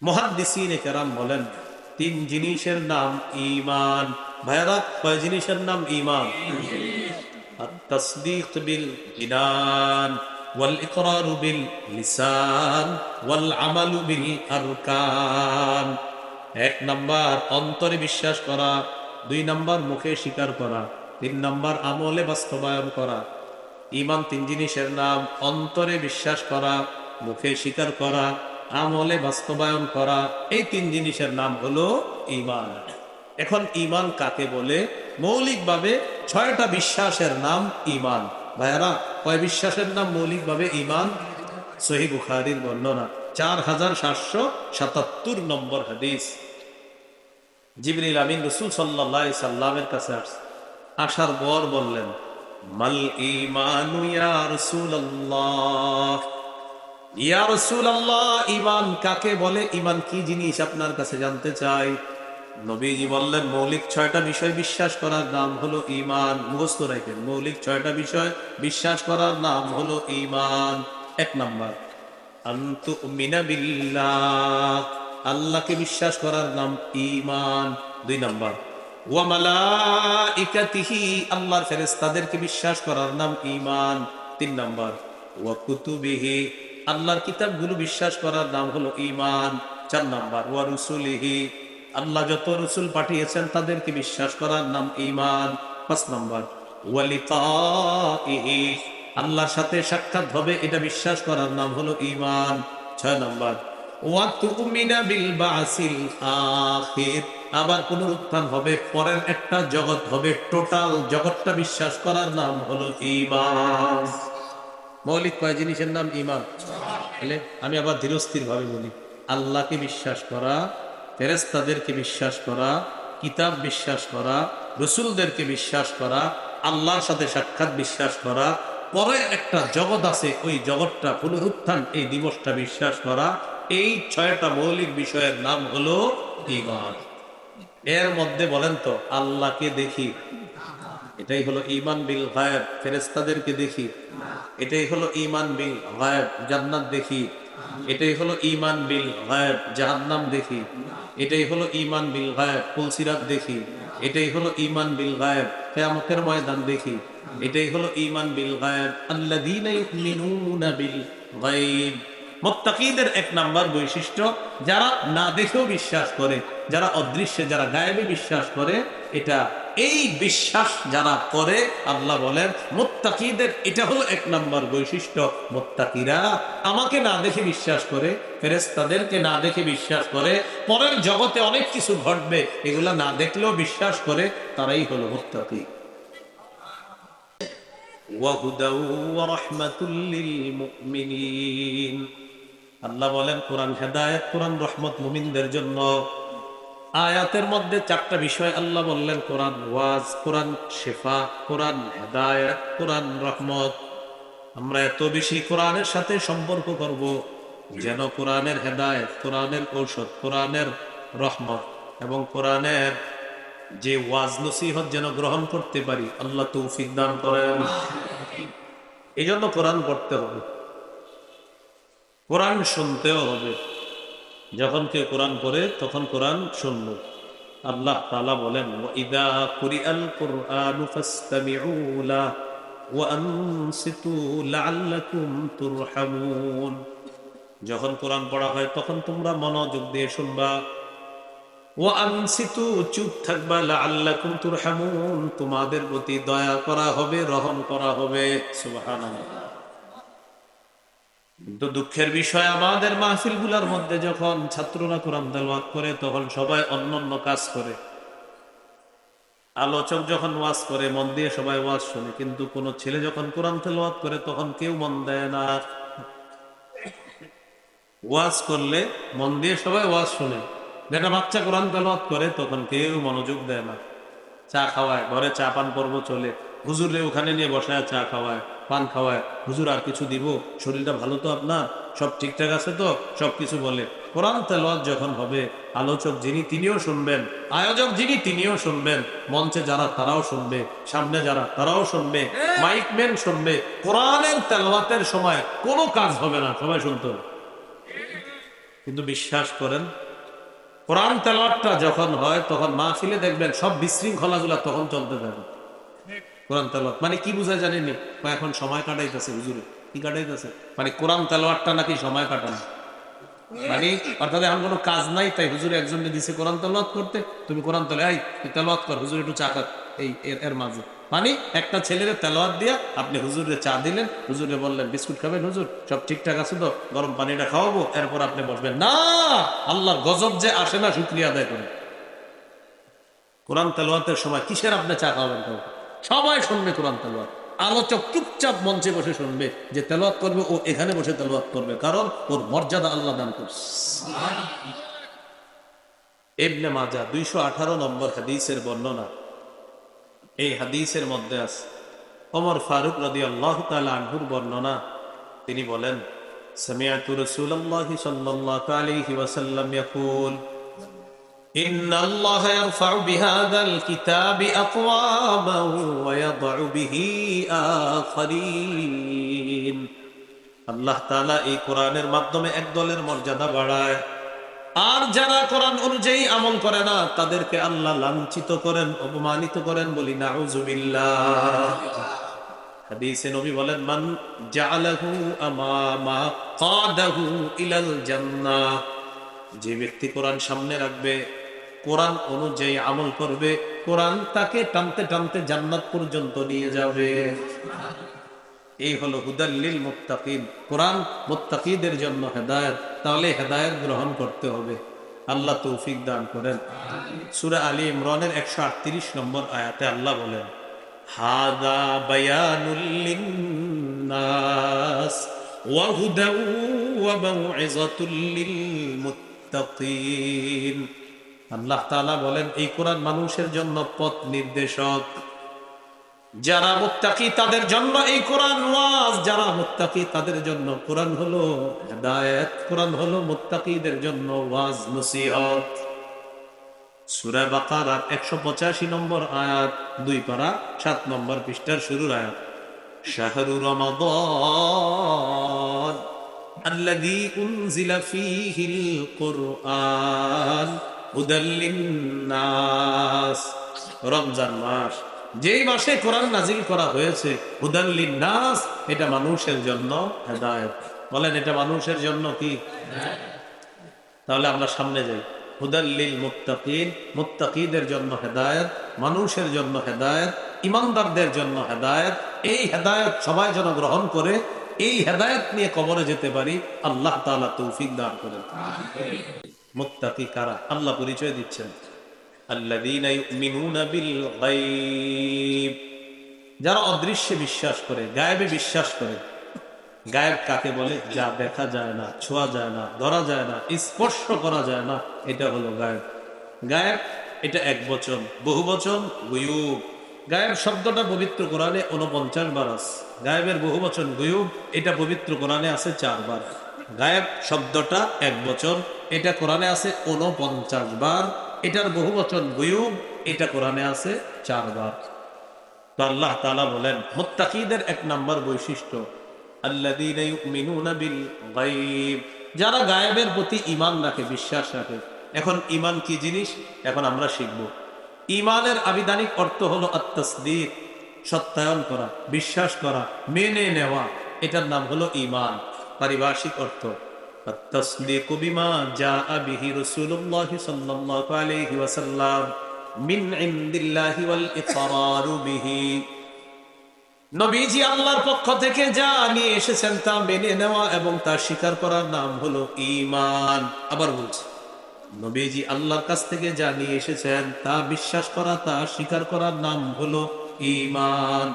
মুহাদ্দিসিনে কেরাম বলেন তিন জিনিসের নাম ঈমান। ভাইরা, কয় জিনিসের নাম ঈমান? التصديق بالجنان والإقرار باللسان والعمل بالأركان। এক নাম্বার অন্তরে বিশ্বাস করা, দুই নাম্বার মুখে স্বীকার করা, তিন নাম্বার আমলে বাস্তবায়ন করা। ঈমান তিন জিনিসের নাম। অন্তরে বিশ্বাস করা, মুখে স্বীকার করা, আমলে বাস্তবায়ন করা, এই তিন জিনিসের নাম হলো ঈমান। এখন ঈমান কাকে বলে? মৌলিকভাবে ছয়টা বিশ্বাসের নাম ঈমান। ভাইয়ারা, কয় বিশ্বাসের নাম মৌলিকভাবে ঈমান? সহিহ বুখারীর বর্ণনা 4777 নম্বর হাদিস। জিবরিল আমিন রাসূল সাল্লাল্লাহু আলাইহি সাল্লামের কাছে আসার পর বললেন, মাল ঈমানু ইয়া রাসূলুল্লাহ, ইয়া রাসূলুল্লাহ, ঈমান কাকে বলে? ঈমান কি জিনিস আপনার কাছে জানতে চাই। নবীজি বললেন, মৌলিক ছয়টা বিষয় বিশ্বাস করার নাম হলো ঈমান। মুখস্থ রাখেন, মৌলিক ছয়টা বিষয় বিশ্বাস করার নাম হলো ঈমান। এক নাম্বার আনতুমিনা বিল্লাহ, আল্লাহকে বিশ্বাস করার নাম ঈমান। দুই নাম্বার ওয়া মালাইকাতিহি, আল্লাহর ফেরেশতাদেরকে বিশ্বাস করার নাম ঈমান। তিন নাম্বার ওয়া কুতুবিহি, আল্লাহর কিতাবগুলো বিশ্বাস করার নাম হলো ঈমান। চার নাম্বার ওয়া রুসুলিহি, আল্লাহ যত রসুল পাঠিয়েছেন তাদেরকে বিশ্বাস করার নাম ঈমান। পাঁচ নাম্বার ওয়া লিকাইহি, আল্লাহর সাথে সাক্ষাৎ হবে এটা বিশ্বাস করার নাম হলো ঈমান। ছয় নাম্বার ওয়া তুমিনা বিল বাসিল আখির, আবার পুনরুত্থান হবে, পরের একটা জগৎ হবে, টোটাল জগৎটা বিশ্বাস করার নাম হলো ঈমান। মৌলিক কয় জিনিসের নাম ঈমান? আমি আবার ধীরস্থির ভাবে বলি, আল্লাহকে বিশ্বাস করা, ফেরেশতাদেরকে বিশ্বাস করা, কিতাব বিশ্বাস করা, রসুলদেরকে বিশ্বাস করা, আল্লাহর সাথে সাক্ষাৎ বিশ্বাস করা, পরে একটা জগৎ আছে, ওই জগৎটা পুনরুত্থান, এই দিবসটা বিশ্বাস করা, এই ছয়টা মৌলিক বিষয়ের নাম হলো ঈমান। এর মধ্যে বলেন তো, আল্লাহকে দেখি, এটাই হলো ঈমান বিল গায়ব। ফেরেশতাদেরকে দেখি, এটাই হলো ঈমান বিল গায়ব। জান্নাত দেখি, এটাই হলো ঈমান বিল গায়ব। জাহান্নাম দেখি, এটাই হলো ঈমান বিল গায়ব। পুলসিরাত দেখি, এটাই হলো ঈমান বিল গায়ব। কিয়ামতের ময়দান দেখি, এটাই হলো ঈমান বিল গায়ব। আল্লাযীনা ইউমিনুনা বিল গায়ব, মুত্তাকীদের এক নাম্বার বৈশিষ্ট্য, যারা না দেখেও বিশ্বাস করে, যারা অদৃশ্যে, যারা গায়েবে বিশ্বাস করে, এটা এই বিশ্বাস যারা করে, আল্লাহ বলেন মুত্তাকীদের এটা হলো এক নাম্বার বৈশিষ্ট্য। মুত্তাকীরা আমাকে না দেখে বিশ্বাস করে, ফেরেশতাদেরকে না দেখে বিশ্বাস করে, পরের জগতে অনেক কিছু ঘটবে এগুলা না দেখলেও বিশ্বাস করে, তারাই হলো মুত্তাকী। ওয়া হুদাও ওয়া রাহমাতুল লিল মুমিনিন, আল্লাহ বলেন কোরআন হেদায়েত, কোরআন রহমত মুমিনদের জন্য। আয়াতের মধ্যে চারটা বিষয় আল্লাহ বললেন, কোরআন ওয়াজ, কোরআন শিফা, কোরআন হেদায়েত, কোরআন রহমত। আমরা এত বেশি কোরআনের সাথে সম্পর্ক করব যেন কোরআনের হেদায়েত, কোরআনের ঔষধ, কোরআনের রহমত এবং কোরআনের যে ওয়াজ নসিহত যেন গ্রহণ করতে পারি। আল্লাহ তৌফিক দান করেন। এই জন্য কোরআন পড়তে হবে, কোরআন শুনতেও হবে। যখন কেউ কোরআন পড়ে তখন কোরআন শুনল। আল্লাহ তাআলা বলেন, ওয়াইদা কুরিআল কুরআনু ফাসতামিউ লাহু ওয়া আনসিতু লাআল্লাকুম তুরহামুন, যখন কোরআন পড়া হয় তখন তোমরা মনোযোগ দিয়ে শুনবা। ওয়া আনসিতু, চুপ থাকবা। লাআল্লাকুম তুরহামুন, তোমাদের প্রতি দয়া করা হবে, রহম করা হবে। সুবহানাল্লাহ। কিন্তু দুঃখের বিষয়, আমাদের মাহফিলগুলোর মধ্যে যখন ছাত্ররা কোরআন তেলাওয়াত করে তখন সবাই অন্যান্য কাজ করে। আলোচক যখন ওয়াজ করে মন দিয়ে সবাই ওয়াজ শুনে, কিন্তু কোন ছেলে যখন কোরআন তেলাওয়াত করে তখন কেউ মন দেয় না। ওয়াজ করলে মন দিয়ে সবাই ওয়াজ শুনে, যেটা বাচ্চা কোরআন তেলাওয়াত করে তখন কেউ মনোযোগ দেয় না। চা খাওয়ায়, ঘরে চা পান পর্ব চলে, হুজুরে ওখানে নিয়ে বসায় চা খাওয়ায়, পান খাওয়ায়। হুজুর আর কিছু দিব? শরীরটা ভালো তো আপনার? সব ঠিকঠাক আছে তো? সবকিছু বলে। কোরআন তেলাওয়াত যখন হবে, আলোচক যিনি তিনিও শুনবেন, আয়োজক যিনি তিনিও শুনবেন, মঞ্চে যারা তারাও শুনবে, সামনে যারা তারাও শুনবে, মাইকম্যান শুনবে। কোরআনের তেলাওয়াতের সময় কোনো কাজ হবে না, সবাই শুনতে হবে। কিন্তু বিশ্বাস করেন, কোরআন তেলাওয়াতটা যখন হয় তখন মাহফিলে দেখবেন সব বিশৃঙ্খলাগুলা তখন চলতে থাকে। কোরআন তেলাওয়াত মানে কি বুঝায় জানেনি? এখন সময় কাটাইতেছে হুজুরে। কি কাটাইতেছে? মানে কোরআন তেলাওয়াতটা নাকি সময় কাটানো, মানে অর্থাৎ এখন কোনো কাজ নাই, তাই হুজুরে একজনকে দিছে কোরআন তেলাওয়াত করতে, তুমি কোরআন তেলাওয়াত কর, হুজুর একটু চা খাক। এই এর মাঝে মানে একটা ছেলের তেলাওয়াত দিয়া আপনি হুজুরে চা দিলেন, হুজুরে বললেন বিস্কুট খাবেন হুজুর, সব ঠিকঠাক আছে তো, গরম পানিটা খাওয়াবো, এরপর আপনি বসবেন না। আল্লাহর গজব যে আসে না, শুকরিয়া আদায় করেন। কোরআন তেলাওয়াতের সময় কিসের আপনি চা খাওয়াবেন? কাউকে সবাই শুনবে কোরআন তেলাওয়াত, আলোচক চুপচাপ মঞ্চে বসে শুনবে, যে তেলাওয়াত করবে ও এখানে বসে তেলাওয়াত করবে, কারণ ওর মর্যাদা আল্লাহ দান করছে। ইবনে মাজাহ 218 নম্বর হাদিসের বর্ণনা। এই হাদিসের মধ্যে আছে ওমর ফারুক রাদিয়াল্লাহু তাআলা আনহুর বর্ণনা। তিনি বলেন, সামিআতু রাসূলুল্লাহি সাল্লাল্লাহু আলাইহি ওয়াসাল্লাম ইয়াকুল, ইন্নাল্লাহা ইয়ারফা'ু বিহাযাল কিতাবি আকওয়ামান ওয়া ইয়াদউ বিহি আখারিন। আল্লাহ তাআলা এই কোরআনের মাধ্যমে এক দলের মর্যাদা বাড়ায়, আর যারা কোরআন অনুযায়ী আমল করে না তাদেরকে আল্লাহ লাঞ্ছিত করেন, অপমানিত করেন। বলি নাউযুবিল্লাহ। হাদিসে নবী বলেন, মান জাআলাহু আমামা কাদাহু ইলাল জান্নাহ। যে ব্যক্তি কোরআন সামনে রাখবে, কোরআন অনুযায়ী আমল করবে, কোরআন তাকে টানতে টানতে জান্নাত পর্যন্ত নিয়ে যাবে। এই হলো হুদাল্লিল মুত্তাকিন। কোরআন মুত্তাকিদের জন্য হেদায়েত। তাহলে হেদায়েত গ্রহণ করতে হবে। আল্লাহ তৌফিক দান করেন। সূরা আলী ইমরানের 138 নম্বর আয়াতে আল্লাহ বলেন, হাদা বায়ানুল লিন্নাস ওয়া হুদাউ ওয়া মাউইযাতুল লিল মুত্তাকিন। আল্লাহ তাআলা বলেন, এই কোরআন মানুষের জন্য পথ নির্দেশক। যারা মুত্তাকি তাদের জন্য এই কোরআন ওয়াজ, যারা মুত্তাকি তাদের জন্য কোরআন হলো হেদায়েত, কোরআন হলো মুত্তাকিদের জন্য ওয়াজ নসিহত। সূরা বাকারার 185 নম্বর আয়াত, 2 পারা 7 নম্বর পৃষ্ঠার শুরুর আয়াত। শাহরু রমাদান আল্লাযী উনজিলা ফীহিল কুরআন হুদাল লিন্নাস। রমজান মাস, যেই মাসে কোরআন নাজিল করা হয়েছে, হুদাল লিন্নাস, এটা মানুষের জন্য হেদায়েত। বলেন, এটা মানুষের জন্য কি? তাহলে আমরা সামনে যাই। হুদাল লিল মুত্তাকিন, মুত্তাকিদের জন্য হেদায়েত, মানুষের জন্য হেদায়েত, ইমানদারদের জন্য হেদায়েত। এই হেদায়েত সবাই যেন গ্রহণ করে, এই হেদায়েত নিয়ে কবরে যেতে পারি। আল্লাহ তাআলা তৌফিক দান করেন। মুত্তাকি কারা? আল্লাহ পরিচয় দিচ্ছেন, আল্লাযীনা ইউমিনুনা বিল গায়ব। যারা অদৃশ্যে বিশ্বাস করে, গায়েবে বিশ্বাস করে। গায়েব কাকে বলে? যা দেখা যায় না, ছোঁয়া যায় না, ধরা যায় না, স্পর্শ করা যায় না, এটা হলো গায়েব। গায়েব এটা এক বচন, বহু বচন গুয়ুব। গায়েব শব্দটা পবিত্র কোরআনে 49 বার আছে। গায়েবের বহু বচন গুয়ুব, এটা পবিত্র কোরআনে আছে 4 বার। গায়েব শব্দটা এক বচন, এটা কোরআনে আছে 49 বার। এটার বহু বচন গুয়ুব, এটা কোরআনে আছে 4 বার। তো আল্লাহ তাআলা বলেন, মুত্তাকিদের এক নাম্বার বৈশিষ্ট্য, আল্লাযীনা ইউমিনুনা বিল গায়ব, যারা গায়েবের প্রতি ঈমান রাখে, বিশ্বাস রাখে। এখন ঈমান কি জিনিস? এখন আমরা শিখব। ঈমানের আবিধানিক অর্থ হলো আত-তাসদীক, সত্যায়ন করা, বিশ্বাস করা, মেনে নেওয়া, এটার নাম হলো ঈমান। পারিভাষিক অর্থ, আত-তাসদীকু বিমা জাআ বিহি রাসূলুল্লাহ সাল্লাল্লাহু আলাইহি ওয়াসাল্লাম মিন ইনদিল্লাহি ওয়াল ইকরারু বিহি। নবীজি আল্লাহর পক্ষ থেকে যা নিয়ে এসেছেন তা মেনে নেওয়া এবং তা স্বীকার করার নাম হলো ঈমান। আবার বলছি, নবীজি আল্লাহর কাছ থেকে যা নিয়ে এসেছেন তা বিশ্বাস করা, তা স্বীকার করার নাম হলো ঈমান।